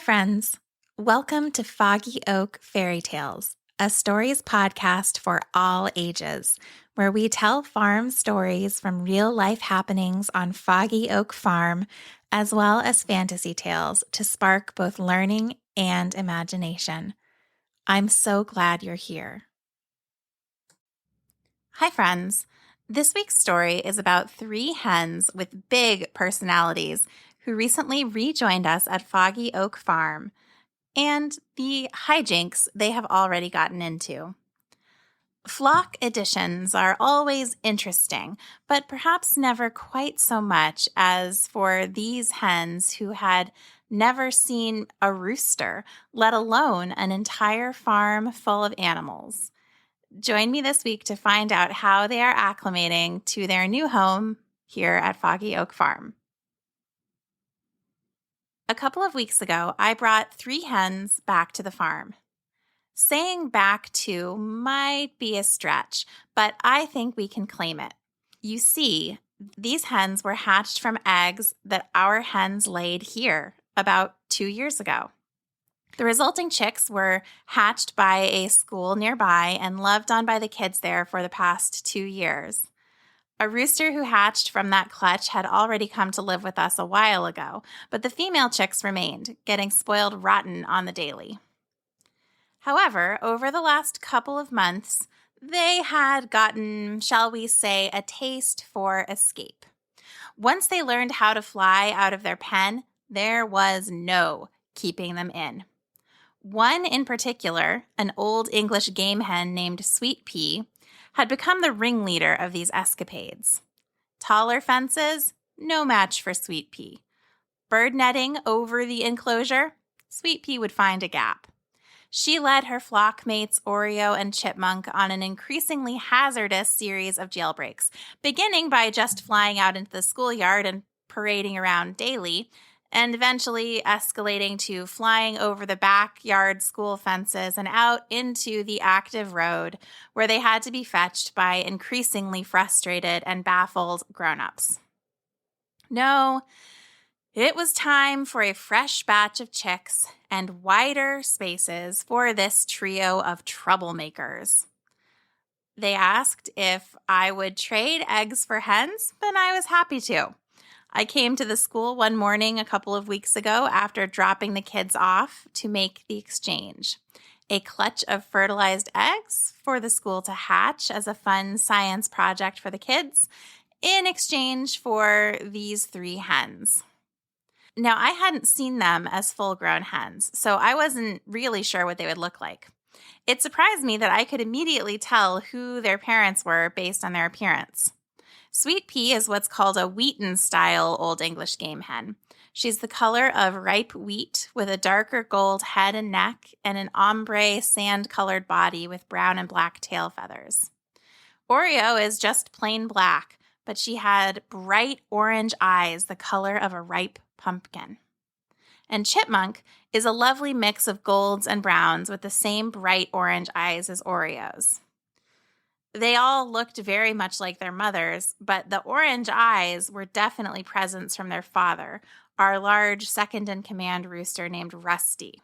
friends. Welcome to Foggy Oak Fairy Tales, a stories podcast for all ages, where we tell farm stories from real life happenings on Foggy Oak Farm, as well as fantasy tales to spark both learning and imagination. I'm so glad you're here. Hi, friends. This week's story is about three hens with big personalities who recently rejoined us at Foggy Oak Farm, and the hijinks they have already gotten into. Flock additions are always interesting, but perhaps never quite so much as for these hens who had never seen a rooster, let alone an entire farm full of animals. Join me this week to find out how they are acclimating to their new home here at Foggy Oak Farm. A couple of weeks ago, I brought three hens back to the farm. Saying back to might be a stretch, but I think we can claim it. You see, these hens were hatched from eggs that our hens laid here about 2 years ago. The resulting chicks were hatched by a school nearby and loved on by the kids there for the past 2 years. A rooster who hatched from that clutch had already come to live with us a while ago, but the female chicks remained, getting spoiled rotten on the daily. However, over the last couple of months, they had gotten, shall we say, a taste for escape. Once they learned how to fly out of their pen, there was no keeping them in. One in particular, an old English game hen named Sweet Pea, had become the ringleader of these escapades. Taller fences, no match for Sweet Pea. Bird netting over the enclosure, Sweet Pea would find a gap. She led her flock mates Oreo and Chipmunk on an increasingly hazardous series of jailbreaks, beginning by just flying out into the schoolyard and parading around daily, and eventually escalating to flying over the backyard school fences and out into the active road, where they had to be fetched by increasingly frustrated and baffled grown-ups. No, it was time for a fresh batch of chicks and wider spaces for this trio of troublemakers. They asked if I would trade eggs for hens, and I was happy to. I came to the school one morning a couple of weeks ago after dropping the kids off to make the exchange. A clutch of fertilized eggs for the school to hatch as a fun science project for the kids in exchange for these three hens. Now, I hadn't seen them as full-grown hens, so I wasn't really sure what they would look like. It surprised me that I could immediately tell who their parents were based on their appearance. Sweet Pea is what's called a Wheaton-style Old English game hen. She's the color of ripe wheat with a darker gold head and neck and an ombre sand-colored body with brown and black tail feathers. Oreo is just plain black, but she had bright orange eyes the color of a ripe pumpkin. And Chipmunk is a lovely mix of golds and browns with the same bright orange eyes as Oreo's. They all looked very much like their mothers, but the orange eyes were definitely presents from their father, our large second-in-command rooster named Rusty.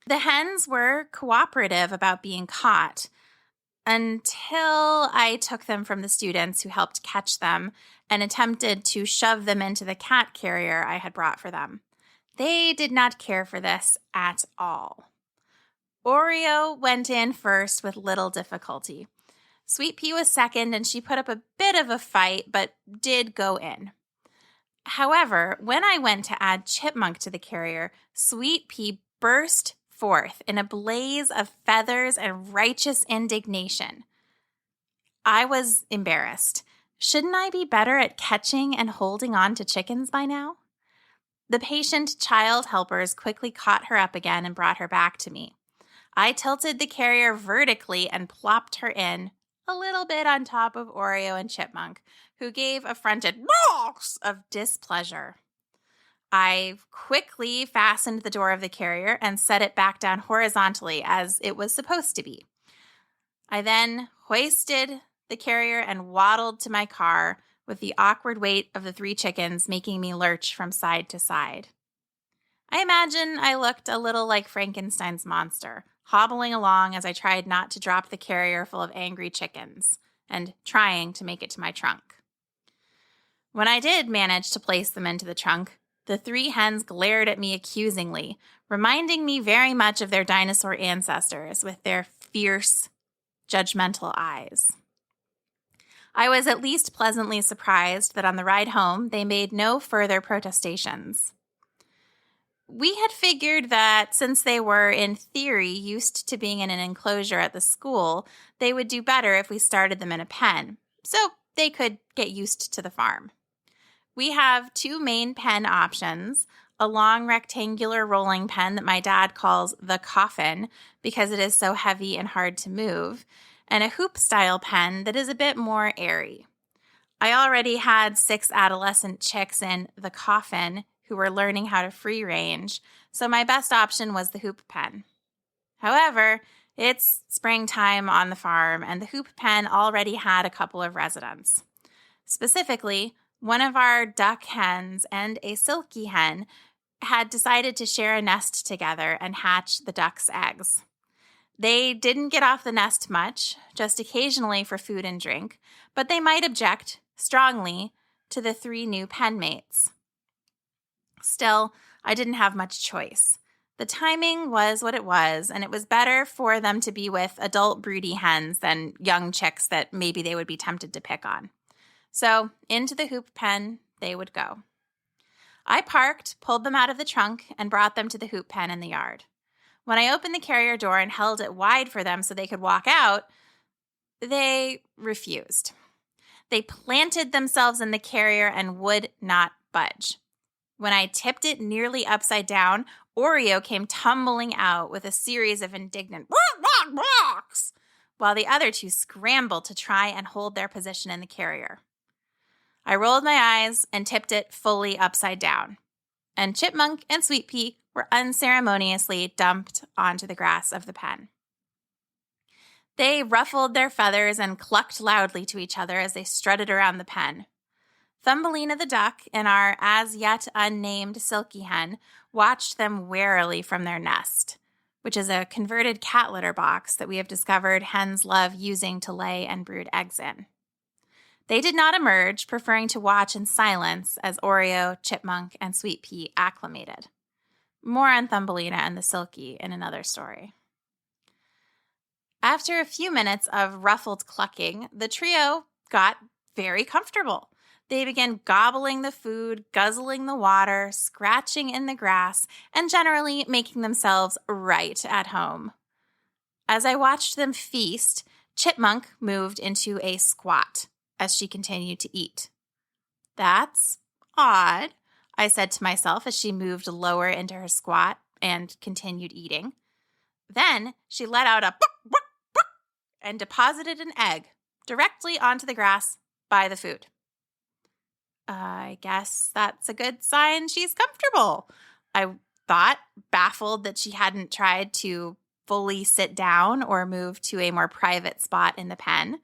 The hens were cooperative about being caught until I took them from the students who helped catch them and attempted to shove them into the cat carrier I had brought for them. They did not care for this at all. Oreo went in first with little difficulty. Sweet Pea was second, and she put up a bit of a fight, but did go in. However, when I went to add Chipmunk to the carrier, Sweet Pea burst forth in a blaze of feathers and righteous indignation. I was embarrassed. Shouldn't I be better at catching and holding on to chickens by now? The patient child helpers quickly caught her up again and brought her back to me. I tilted the carrier vertically and plopped her in, a little bit on top of Oreo and Chipmunk, who gave affronted barks of displeasure. I quickly fastened the door of the carrier and set it back down horizontally as it was supposed to be. I then hoisted the carrier and waddled to my car with the awkward weight of the three chickens making me lurch from side to side. I imagine I looked a little like Frankenstein's monster, hobbling along as I tried not to drop the carrier full of angry chickens and trying to make it to my trunk. When I did manage to place them into the trunk, the 3 hens glared at me accusingly, reminding me very much of their dinosaur ancestors with their fierce, judgmental eyes. I was at least pleasantly surprised that on the ride home, they made no further protestations. We had figured that since they were, in theory, used to being in an enclosure at the school, they would do better if we started them in a pen, so they could get used to the farm. We have 2 main pen options, a long rectangular rolling pen that my dad calls the coffin because it is so heavy and hard to move, and a hoop-style pen that is a bit more airy. I already had 6 adolescent chicks in the coffin who were learning how to free range, so my best option was the hoop pen. However, it's springtime on the farm, and the hoop pen already had a couple of residents. Specifically, one of our duck hens and a silky hen had decided to share a nest together and hatch the duck's eggs. They didn't get off the nest much, just occasionally for food and drink, but they might object strongly to the 3 new pen mates. Still, I didn't have much choice. The timing was what it was, and it was better for them to be with adult broody hens than young chicks that maybe they would be tempted to pick on. So into the hoop pen they would go. I parked, pulled them out of the trunk, and brought them to the hoop pen in the yard. When I opened the carrier door and held it wide for them so they could walk out, they refused. They planted themselves in the carrier and would not budge. When I tipped it nearly upside down, Oreo came tumbling out with a series of indignant "Walks," while the other 2 scrambled to try and hold their position in the carrier. I rolled my eyes and tipped it fully upside down, and Chipmunk and Sweet Pea were unceremoniously dumped onto the grass of the pen. They ruffled their feathers and clucked loudly to each other as they strutted around the pen. Thumbelina the duck and our as-yet unnamed silky hen watched them warily from their nest, which is a converted cat litter box that we have discovered hens love using to lay and brood eggs in. They did not emerge, preferring to watch in silence as Oreo, Chipmunk, and Sweet Pea acclimated. More on Thumbelina and the Silky in another story. After a few minutes of ruffled clucking, the trio got very comfortable. They began gobbling the food, guzzling the water, scratching in the grass, and generally making themselves right at home. As I watched them feast, Chipmunk moved into a squat as she continued to eat. "That's odd," I said to myself as she moved lower into her squat and continued eating. Then she let out a "buck, buck, buck," and deposited an egg directly onto the grass by the food. I guess that's a good sign she's comfortable, I thought, baffled that she hadn't tried to fully sit down or move to a more private spot in the pen.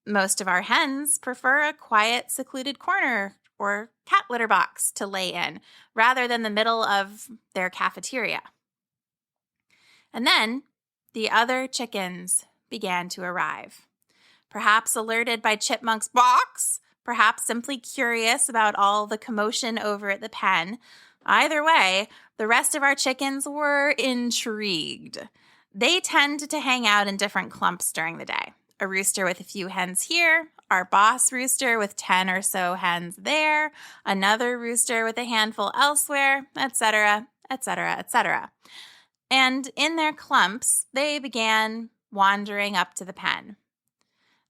Most of our hens prefer a quiet, secluded corner or cat litter box to lay in, rather than the middle of their cafeteria. And then the other chickens began to arrive. Perhaps alerted by Chipmunk's box, perhaps simply curious about all the commotion over at the pen. Either way, the rest of our chickens were intrigued. They tend to hang out in different clumps during the day. A rooster with a few hens here, our boss rooster with 10 or so hens there, another rooster with a handful elsewhere, etc., etc., etc. And in their clumps, they began wandering up to the pen.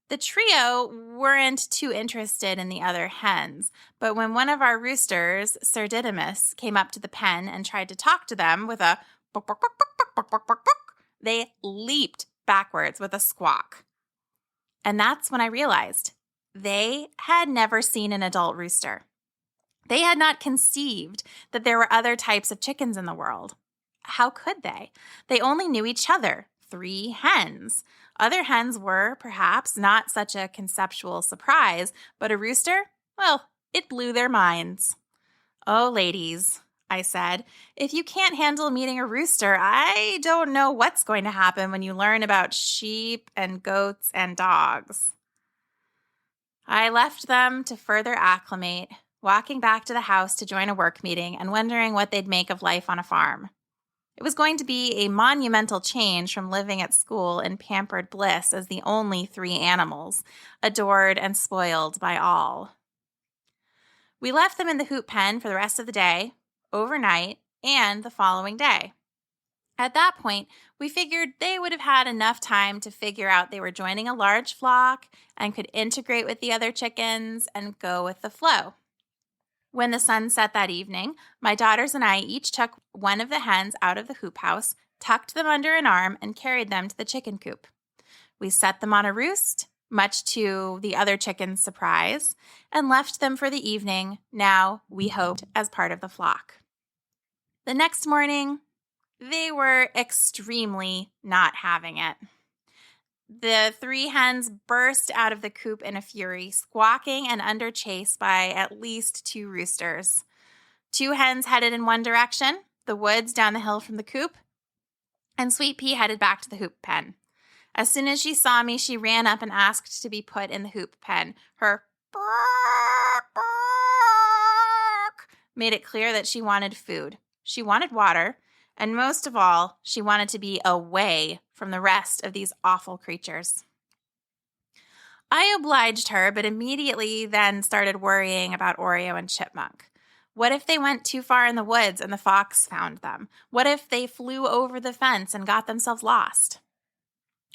The trio weren't too interested in the other hens, but when one of our roosters, Sir Didymus, came up to the pen and tried to talk to them with a "buck, buck, buck, buck, buck, buck, buck, buck, buck," they leaped backwards with a squawk. And that's when I realized they had never seen an adult rooster. They had not conceived that there were other types of chickens in the world. How could they? They only knew each other, 3 hens. Other hens were, perhaps, not such a conceptual surprise, but a rooster? Well, it blew their minds. Oh, ladies, I said. If you can't handle meeting a rooster, I don't know what's going to happen when you learn about sheep and goats and dogs. I left them to further acclimate, walking back to the house to join a work meeting and wondering what they'd make of life on a farm. It was going to be a monumental change from living at school in pampered bliss as the only 3 animals, adored and spoiled by all. We left them in the hoop pen for the rest of the day, overnight, and the following day. At that point, we figured they would have had enough time to figure out they were joining a large flock and could integrate with the other chickens and go with the flow. When the sun set that evening, my daughters and I each took one of the hens out of the hoop house, tucked them under an arm, and carried them to the chicken coop. We set them on a roost, much to the other chickens' surprise, and left them for the evening, now, we hoped, as part of the flock. The next morning, they were extremely not having it. The 3 hens burst out of the coop in a fury, squawking and under chase by at least 2 roosters. 2 hens headed in one direction, the woods down the hill from the coop, and Sweet Pea headed back to the hoop pen. As soon as she saw me, she ran up and asked to be put in the hoop pen. Her bark, bark made it clear that she wanted food. She wanted water. And most of all, she wanted to be away from the rest of these awful creatures. I obliged her, but immediately then started worrying about Oreo and Chipmunk. What if they went too far in the woods and the fox found them? What if they flew over the fence and got themselves lost?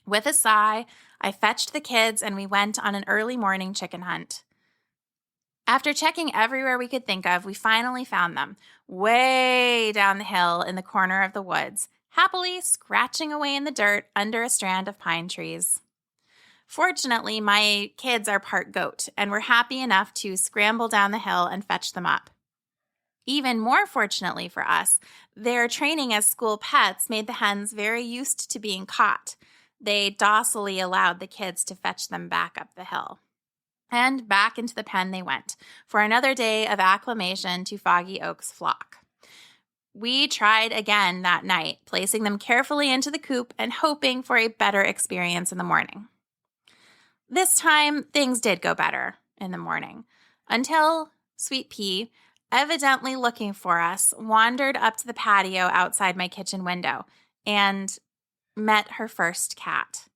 With a sigh, I fetched the kids and we went on an early morning chicken hunt. After checking everywhere we could think of, we finally found them, way down the hill in the corner of the woods, happily scratching away in the dirt under a strand of pine trees. Fortunately, my kids are part goat and were happy enough to scramble down the hill and fetch them up. Even more fortunately for us, their training as school pets made the hens very used to being caught. They docilely allowed the kids to fetch them back up the hill. And back into the pen they went for another day of acclimation to Foggy Oak's flock. We tried again that night, placing them carefully into the coop and hoping for a better experience in the morning. This time, things did go better in the morning, until Sweet Pea, evidently looking for us, wandered up to the patio outside my kitchen window and met her first cat.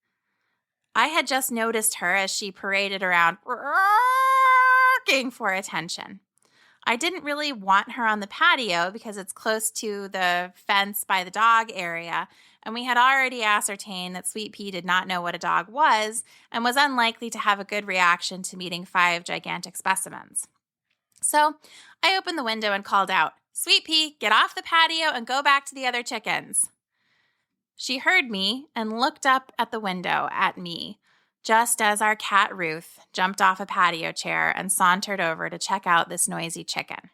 I had just noticed her as she paraded around, barking for attention. I didn't really want her on the patio because it's close to the fence by the dog area, and we had already ascertained that Sweet Pea did not know what a dog was and was unlikely to have a good reaction to meeting 5 gigantic specimens. So I opened the window and called out, "Sweet Pea, get off the patio and go back to the other chickens." She heard me and looked up at the window at me, just as our cat Ruth jumped off a patio chair and sauntered over to check out this noisy chicken.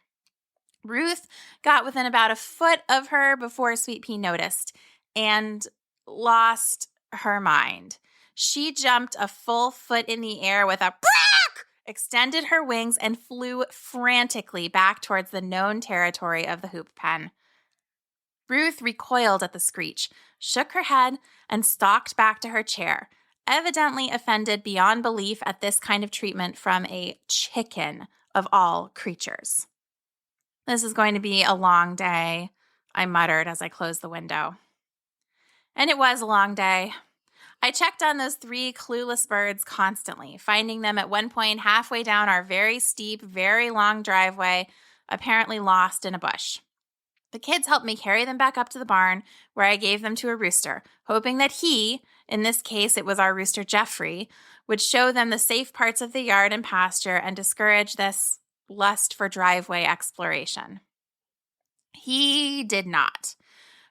Ruth got within about a foot of her before Sweet Pea noticed and lost her mind. She jumped a full foot in the air with a "Brak!", extended her wings, and flew frantically back towards the known territory of the hoop pen. Ruth recoiled at the screech, shook her head, and stalked back to her chair, evidently offended beyond belief at this kind of treatment from a chicken of all creatures. "This is going to be a long day," I muttered as I closed the window. And it was a long day. I checked on those 3 clueless birds constantly, finding them at one point halfway down our very steep, very long driveway, apparently lost in a bush. The kids helped me carry them back up to the barn, where I gave them to a rooster, hoping that he, in this case it was our rooster Jeffrey, would show them the safe parts of the yard and pasture and discourage this lust for driveway exploration. He did not.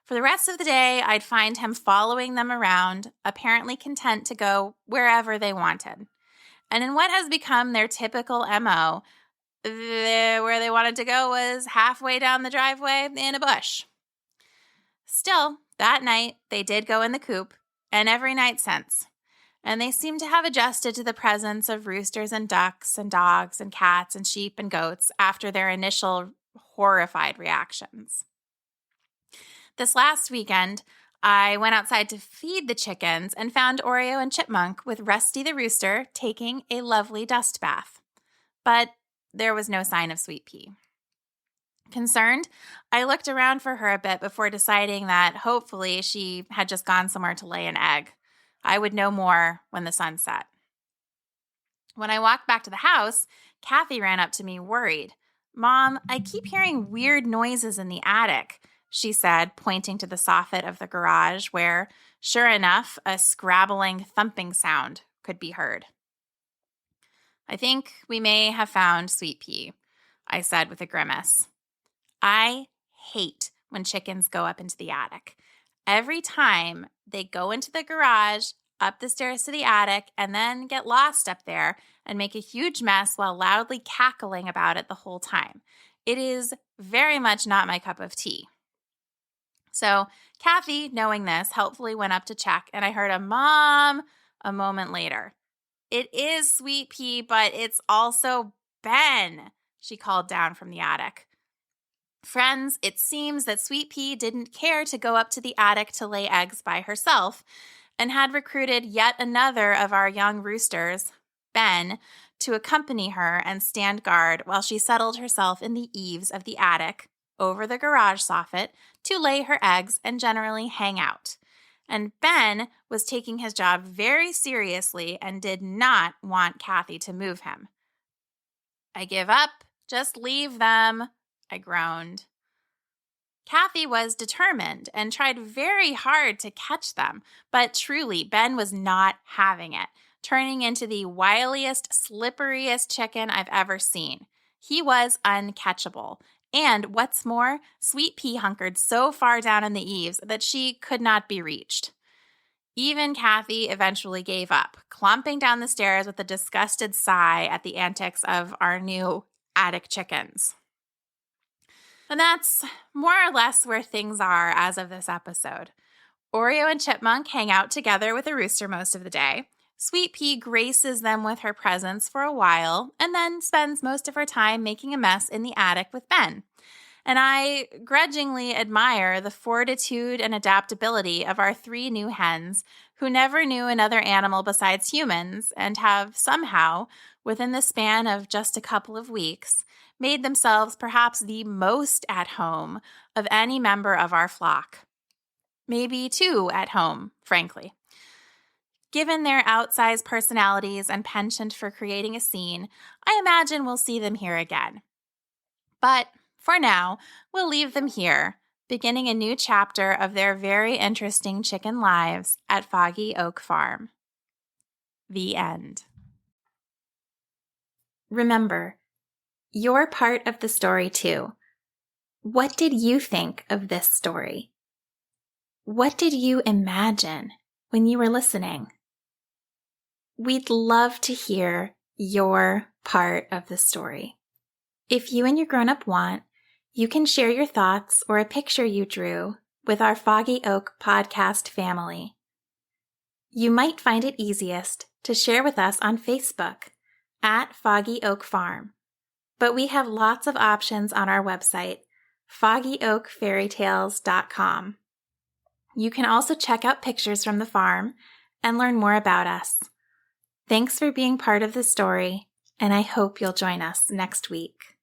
For the rest of the day, I'd find him following them around, apparently content to go wherever they wanted. And in what has become their typical MO, where they wanted to go was halfway down the driveway in a bush. Still, that night, they did go in the coop, and every night since. And they seem to have adjusted to the presence of roosters and ducks and dogs and cats and sheep and goats after their initial horrified reactions. This last weekend, I went outside to feed the chickens and found Oreo and Chipmunk with Rusty the rooster taking a lovely dust bath. But there was no sign of Sweet Pea. Concerned, I looked around for her a bit before deciding that hopefully she had just gone somewhere to lay an egg. I would know more when the sun set. When I walked back to the house, Kathy ran up to me worried. "Mom, I keep hearing weird noises in the attic," she said, pointing to the soffit of the garage where, sure enough, a scrabbling, thumping sound could be heard. "I think we may have found Sweet Pea," I said with a grimace. I hate when chickens go up into the attic. Every time they go into the garage, up the stairs to the attic, and then get lost up there and make a huge mess while loudly cackling about it the whole time. It is very much not my cup of tea. So Kathy, knowing this, helpfully went up to check, and I heard a "Mom" a moment later. "It is Sweet Pea, but it's also Ben," she called down from the attic. Friends, it seems that Sweet Pea didn't care to go up to the attic to lay eggs by herself and had recruited yet another of our young roosters, Ben, to accompany her and stand guard while she settled herself in the eaves of the attic over the garage soffit to lay her eggs and generally hang out. And Ben was taking his job very seriously and did not want Kathy to move him. "I give up. Just leave them," I groaned. Kathy was determined and tried very hard to catch them, but truly, Ben was not having it, turning into the wiliest, slipperiest chicken I've ever seen. He was uncatchable. And what's more, Sweet Pea hunkered so far down in the eaves that she could not be reached. Even Kathy eventually gave up, clumping down the stairs with a disgusted sigh at the antics of our new attic chickens. And that's more or less where things are as of this episode. Oreo and Chipmunk hang out together with the rooster most of the day. Sweet Pea graces them with her presence for a while and then spends most of her time making a mess in the attic with Ben. And I grudgingly admire the fortitude and adaptability of our 3 new hens who never knew another animal besides humans and have somehow, within the span of just a couple of weeks, made themselves perhaps the most at home of any member of our flock. Maybe too at home, frankly. Given their outsized personalities and penchant for creating a scene, I imagine we'll see them here again. But for now, we'll leave them here, beginning a new chapter of their very interesting chicken lives at Foggy Oak Farm. The end. Remember, you're part of the story too. What did you think of this story? What did you imagine when you were listening? We'd love to hear your part of the story. If you and your grown-up want, you can share your thoughts or a picture you drew with our Foggy Oak podcast family. You might find it easiest to share with us on Facebook at Foggy Oak Farm, but we have lots of options on our website, foggyoakfairytales.com. You can also check out pictures from the farm and learn more about us. Thanks for being part of the story, and I hope you'll join us next week.